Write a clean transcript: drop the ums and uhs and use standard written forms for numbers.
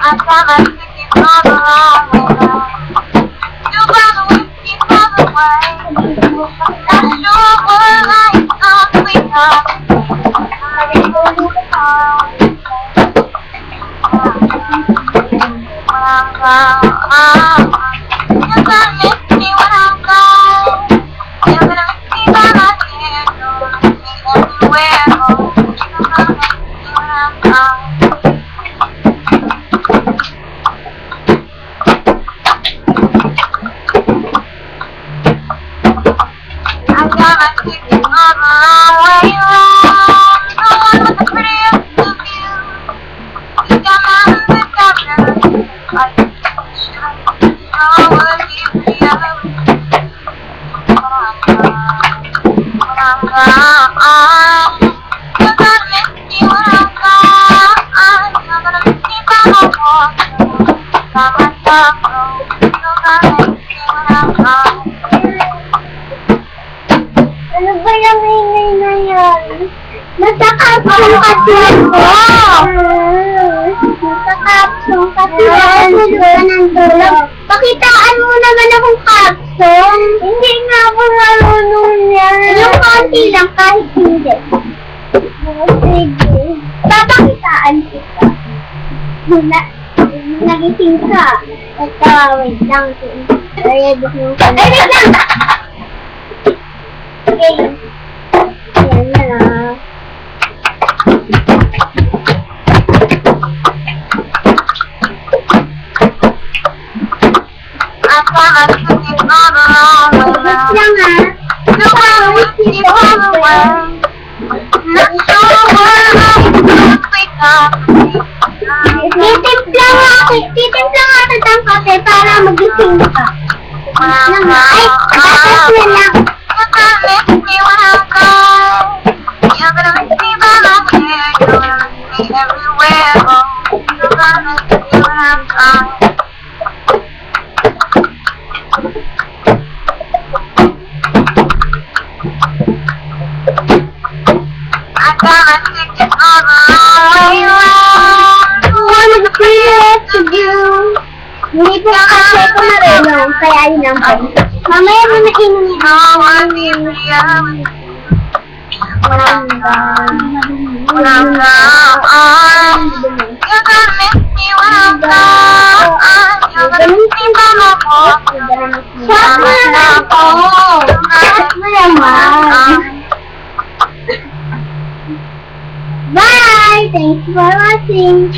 I got my ticket for the long way. You found a whiskey for the way. Not sure what life comes we come. I get hold of the car. When I'm gone, you're gonna miss me when I'm gone. You're gonna miss me by my hair. You're gonna miss me everywhere. You're gonna miss me when I'm gone. I got my ticket for the long way round. The one with the prettiest of views. You got my undercover. Like, sure would be prettier. When I'm gone, you're gonna miss me when I'm gone. You're gonna miss me by my walk, by my talk. You're gonna miss me when I'm gone. Ano ba yung ingay na yan? Nasa-caption kasi ako. Nasa-caption kasi ako. Pakitaan mo naman akong caption. Hindi nga ako marunong yan. Yung konti lang kahit hindi. Sige. Papakitaan kita. Nagising ka. Wait lang. Ay, wait lang! Okay. Ayan na lang. I got my ticket for the long way round. Lang ha. You got a whiskey for the way. Not sure what life comes we come. Titimpla nga kita ng kape para magising ka. When I'm Ay, dapat gone, na lang. you're gonna miss me when I'm gone. You're gonna miss me by my hair. You're gonna miss me everywhere. You're gonna miss me when I'm gone. I got my ticket for the long way round. The one with the prettiest of views. Hindi po kasi ako marunong, kaya yun lang po. Mamaya mo na inumin. Oh, I'll be prettier with you. When I'm gone, when I'm gone, you're gonna miss me when I'm gone. You're gonna miss me by my walk. Shot mo naman ako. Shot mo naman. Bye! Thanks for watching.